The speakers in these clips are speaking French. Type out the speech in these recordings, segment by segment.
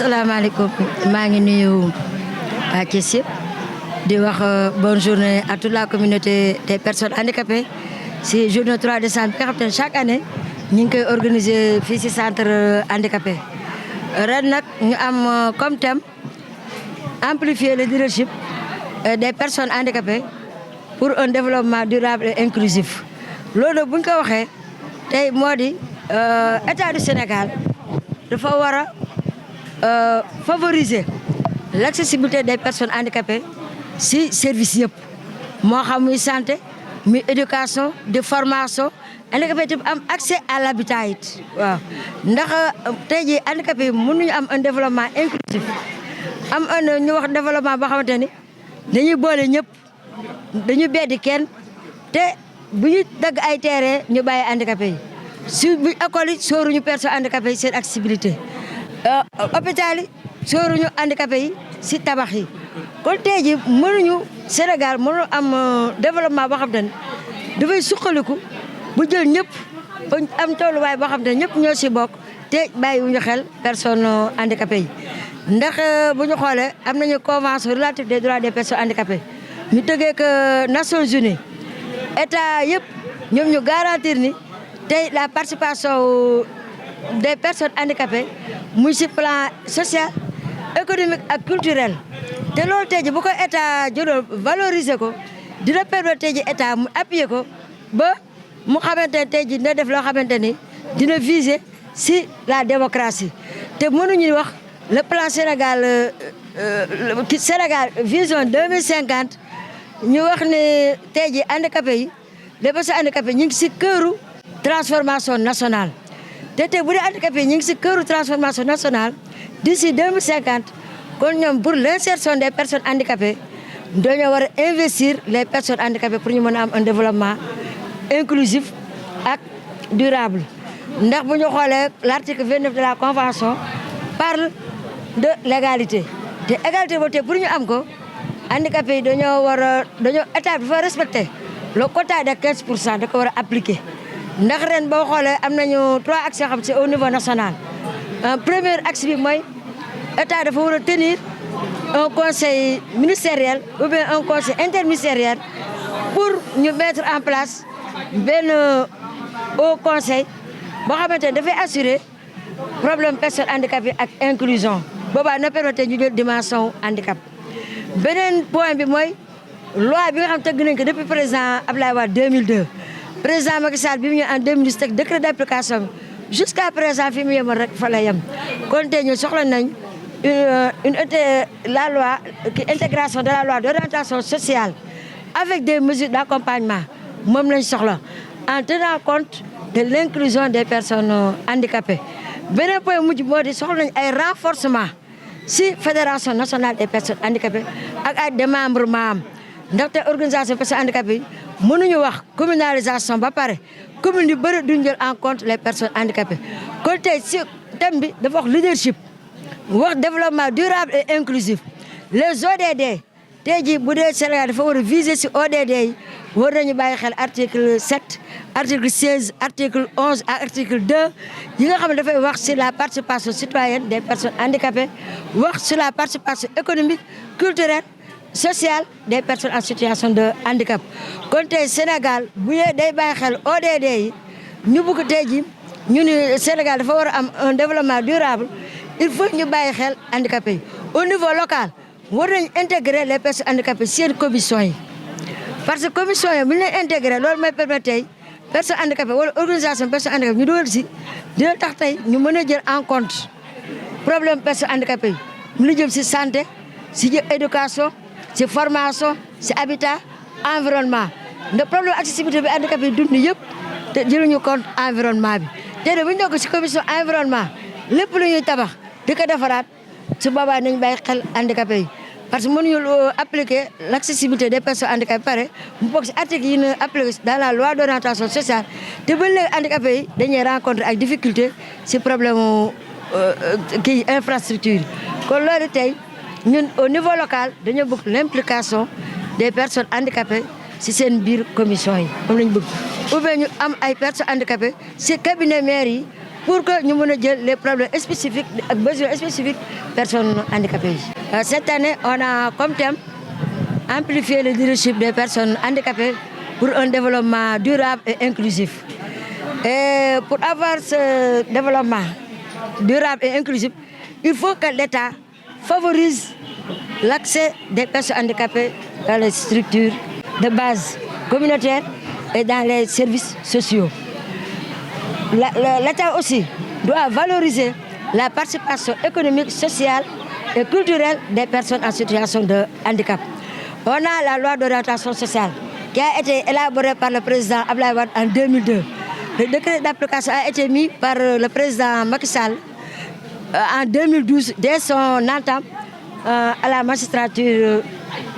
asalaamaaleykum maa ngi nuyu waa Thiès yëpp di wax bonne journée à toute la communauté des personnes handicapées si journée 3 décembre bi nga xam ne chaque année ñu ngi koy organiser fii si centre handicapé ren nag ñu am comme thème amplifier le leadership des personnes handicapées pour un développement durable et inclusif loolu nag bu ñu ko waxee tey moo di état du Sénégal dafa war a favoriser l'accessibilité des personnes handicapées si service yëpp moo xam muy santé muy éducation de formation handicapé yi am accès à l'habitat it waaw ndax tey jii handicapé yi mënuñu am un développement inclusif am un ñu wax développement boo xamante ni dañuy boole ñëpp dañu beddi kenn te bu ñu dagg ay terrain ñu bàyyi handicapé yi si bu école yi sóoruñu personnes handicapé yi seen accessibilité hôpital yi sóoruñu handicapé yi si tabax yi kon tey jii mënuñu Sénégal mënu am développement boo xam te ne dafay suqaliku bu jël ñëpp ba am tolluwaay boo xam te ne ñëpp ñoo si bokk te bàyyiwuñu xel personnes handicapées yi ndax bu ñu xoolee am nañu convention relative des droits des personnes handicapées ñu tëggee que Nations Unies état yëpp ñoom ñu garantir ni tey la participation des personnes handicapées muy si plan social économique ak culturel te loolu tey ji bu ko état jëloon valoriser ko dina permettre tey ji état mu appuyer ko ba mu xamante ne tey ji dina def loo xamante ni dina viser si la démocratie te mënuñu wax le plan Sénégal Sénégal vision 2050 ñu wax ne tey ji handicapé yi les personnes handicapées ñu ngi si këru transformation nationale te tey bu dee handicapé yi ñu ngi si këru transformation nationale d'ici 2050 kon ñoom pour l'insertion des personnes handicapées dañoo war a investir les personnes handicapées pour ñu mën a am un développement inclusif ak durable ndax bu ñu xoolee l'article 29 de la convention parle de l'égalité te égalité boobu te pour ñu am ko handicapés yi dañoo état bi dafa respecter le quota de 15% da ko war a appliquer ndax ren boo xoolee am nañu 3 axes yoo xam c'est au niveau national premier axe bi mooy état dafa war a tenir un conseil ministériel ou bien un conseil interministériel pour ñu mettre en place benn haut conseil boo xamante ne dafay assurer problème personnes handicapées ak inclusion boobaa na permettre ñu jël dimension handicap. beneen point bi mooy loi bi nga xam tëgg nañ ko depuis président Abdoulaye Wade 2002 président Macky Sall bi mu ñëw en 2010 teg décret d'application bi jusqu'à présent fi mu yemoon rek fa la yem kon tey ñu soxla nañ la loi intégration de la loi d'orientation sociale avec des mesures d'accompagnement moom lañ soxla en tenant compte de l'inclusion des personnes handicapées. beneen point mujj moo di soxla nañ ay renforcement si fédération nationale des personnes handicapées ak ay démembrement am ndaxte organisation personnes handicapées yi mënuñu wax communalisation ba pare commune yu bëri duñ jël en compte les personnes handicapées kon tey si thème bi dafa wax leadership wax développement durable et inclusif les ODD tey jii bu dee Sénégal dafa war a viser si ODD yi war nañu bàyyi xel article 7 article 16 article 11 ak article 2 yi nga xam ne dafay wax sur la participation citoyenne des personnes handicapées wax sur la participation économique culturelle sociale des personnes en situation de handicap kon tey Sénégal bu dee day bàyyi xel ODD yi ñu bëgg tey jii ñu ni Sénégal dafa war a am un développement durable il faut ñu bàyyi xel handicapés yi au niveau local war nañu intégrer les personnes handicapées seen commission yi parce que commission yi bu ñu leen intégrer loolu mooy permettre tey personnes handicapées wala organisation personnes handicapées ñu dugal si dina tax tey ñu mën a jël en compte problème personnes handicapées yi mu la jëm si santé si éducation si formation si habitat environnement ndax problème accessibilité bi handicapé yi dund yëpp te jëluñu compte environnement bi te de bu ñu nekk si commission environnement lépp lu ñuy tabax di ko defaraat su boobaa nañ bàyyi xel handicapé yi parce que mënuñu appliquer l'accessibilité des personnes handicapées pare mu bokk si article yi ñu appliqué dans la loi d'orientation sociale te ba léegi handicapé yi dañuy rencontrer ak difficulté si problème kii infrastructure kon loolu tey ñun au niveau local dañoo bëgg l'implication des personnes handicapées si seen biir commission yi moom lañu bëgg ou bien ñu am ay personnes handicapées si cabinet maire yi pour que nous puissions les problèmes spécifiques, les besoins spécifiques des personnes handicapées. Cette année, on a comme thème amplifier le leadership des personnes handicapées pour un développement durable et inclusif. Et pour avoir ce développement durable et inclusif, il faut que l'État favorise l'accès des personnes handicapées dans les structures de base communautaire et dans les services sociaux. L'État aussi doit valoriser la participation économique, sociale et culturelle des personnes en situation de handicap. On a la loi d'orientation sociale qui a été élaborée par le président Abdoulaye Wade en 2002. Le décret d'application a été mis par le président Macky Sall en 2012 dès son entame à la magistrature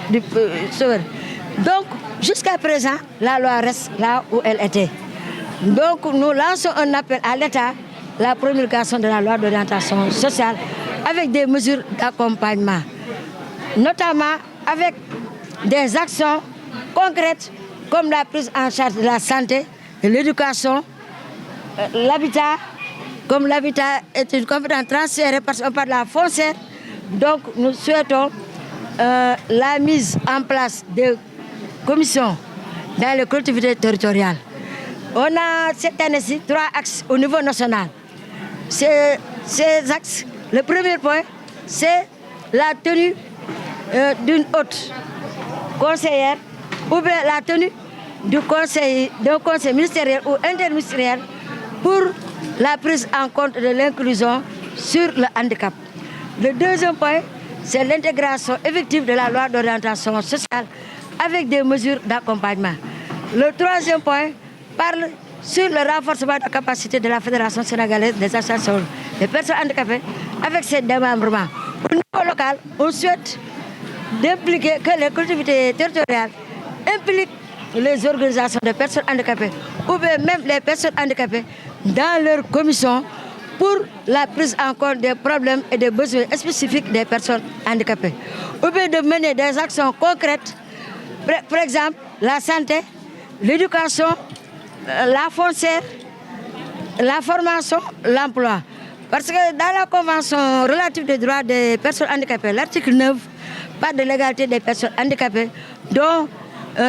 du souverain. Donc, jusqu'à présent, la loi reste là où elle était. Donc, nous lançons un appel à l'État, la promulgation de la loi d'orientation sociale avec des mesures d'accompagnement, notamment avec des actions concrètes comme la prise en charge de la santé, de l'éducation, l'habitat. Comme l'habitat est une compétence transférée parce qu'on parle de la foncière, donc nous souhaitons la mise en place de commissions dans les collectivités territoriales. On a cette année-ci 3 axes au niveau national. Ces axes, le premier point, c'est la tenue d'une haute conseillère ou bien la tenue d'un conseil ministériel ou interministériel pour la prise en compte de l'inclusion sur le handicap. Le deuxième point, c'est l'intégration effective de la loi d'orientation sociale avec des mesures d'accompagnement. Le troisième point parle sur le renforcement de la capacité de la Fédération sénégalaise des associations des personnes handicapées avec ses démembrements. Au niveau local, on souhaite d'impliquer que les collectivités territoriales impliquent les organisations de personnes handicapées ou bien même les personnes handicapées dans leur commission pour la prise en compte des problèmes et des besoins spécifiques des personnes handicapées. Ou bien de mener des actions concrètes, par exemple la santé, l'éducation, la foncière, la formation, l'emploi. Parce que dans la Convention relative des droits des personnes handicapées, l'article 9 parle de l'égalité des personnes handicapées, dont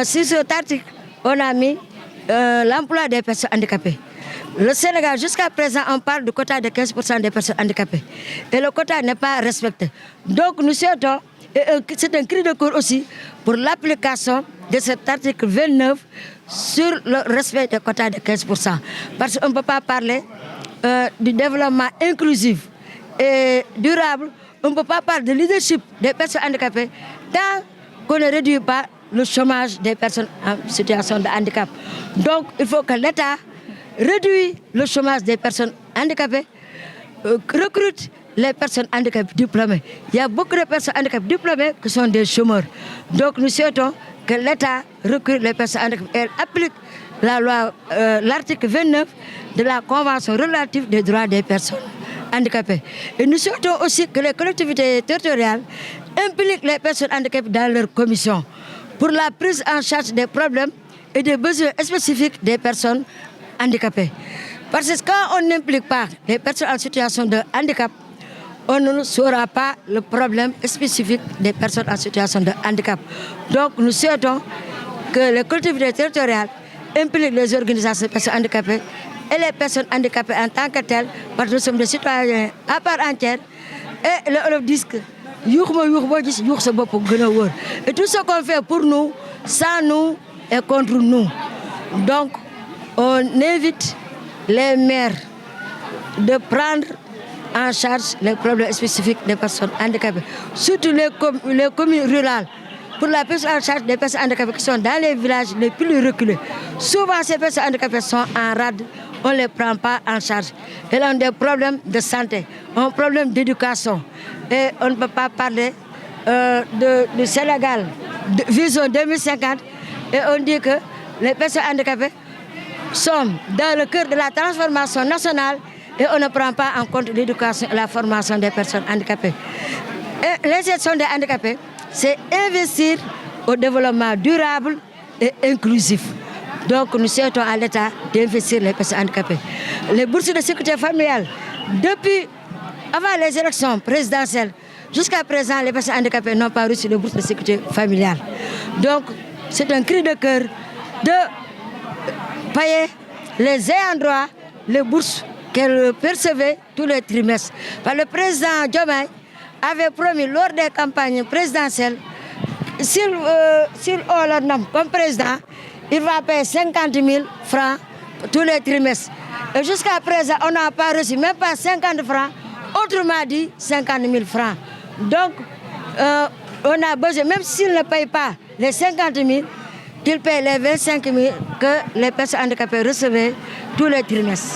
sur cet article, on a mis l'emploi des personnes handicapées. Le Sénégal, jusqu'à présent, on parle du quota de 15% des personnes handicapées. Et le quota n'est pas respecté. Donc nous souhaitons, et c'est un cri de cœur aussi, pour l'application de cet article 29 sur le respect du quota de 15%. Parce qu'on ne peut pas parler du développement inclusif et durable, on ne peut pas parler de leadership des personnes handicapées tant qu'on ne réduit pas le chômage des personnes en situation de handicap. Donc il faut que l'État réduit le chômage des personnes handicapées, recrute les personnes handicapées diplômées. Il y a beaucoup de personnes handicapées diplômées qui sont des chômeurs. Donc nous souhaitons que l'État recrute les personnes handicapées et applique la loi, l'article 29 de la Convention relative des droits des personnes handicapées. Et nous souhaitons aussi que les collectivités territoriales impliquent les personnes handicapées dans leurs commissions pour la prise en charge des problèmes et des besoins spécifiques des personnes handicapées. Parce que quand on n'implique pas les personnes en situation de handicap, on ne saura pas le problème spécifique des personnes en situation de handicap. Donc nous souhaitons que les collectivités territoriales impliquent les organisations de personnes handicapées et les personnes handicapées en tant que telles, parce que nous sommes des citoyens à part entière. Et le disque, et tout ce qu'on fait pour nous, sans nous et contre nous. Donc, on invite les maires de prendre en charge les problèmes spécifiques des personnes handicapées, surtout les communes rurales, pour la prise en charge des personnes handicapées qui sont dans les villages les plus reculés. Souvent, ces personnes handicapées sont en rade, on ne les prend pas en charge. Elles ont des problèmes de santé, un problème d'éducation. Et on ne peut pas parler du Sénégal, de vision 2050, et on dit que les personnes handicapées sont dans le cœur de la transformation nationale et on ne prend pas en compte l'éducation et la formation des personnes handicapées. Et l'insertion des handicapés, c'est investir au développement durable et inclusif. Donc nous souhaitons à l'État d'investir les personnes handicapées. Les bourses de sécurité familiale, depuis avant les élections présidentielles, jusqu'à présent, les personnes handicapées n'ont pas reçu de bourse de sécurité familiale. Donc c'est un cri de cœur de payer les ayants droit, les bourses qu'elles percevaient tous les trimestres. Parce que le président Diomaye avait promis lors des campagnes présidentielles, s'il le nomme comme président, il va payer 50 000 francs tous les trimestres. Et jusqu'à présent, on n'a pas reçu même pas 50 francs, autrement dit 50 000 francs. Donc, on a besoin, même s'il ne paye pas les 50 000, qu'il paye les 25 000 que les personnes handicapées recevaient tous les trimestres.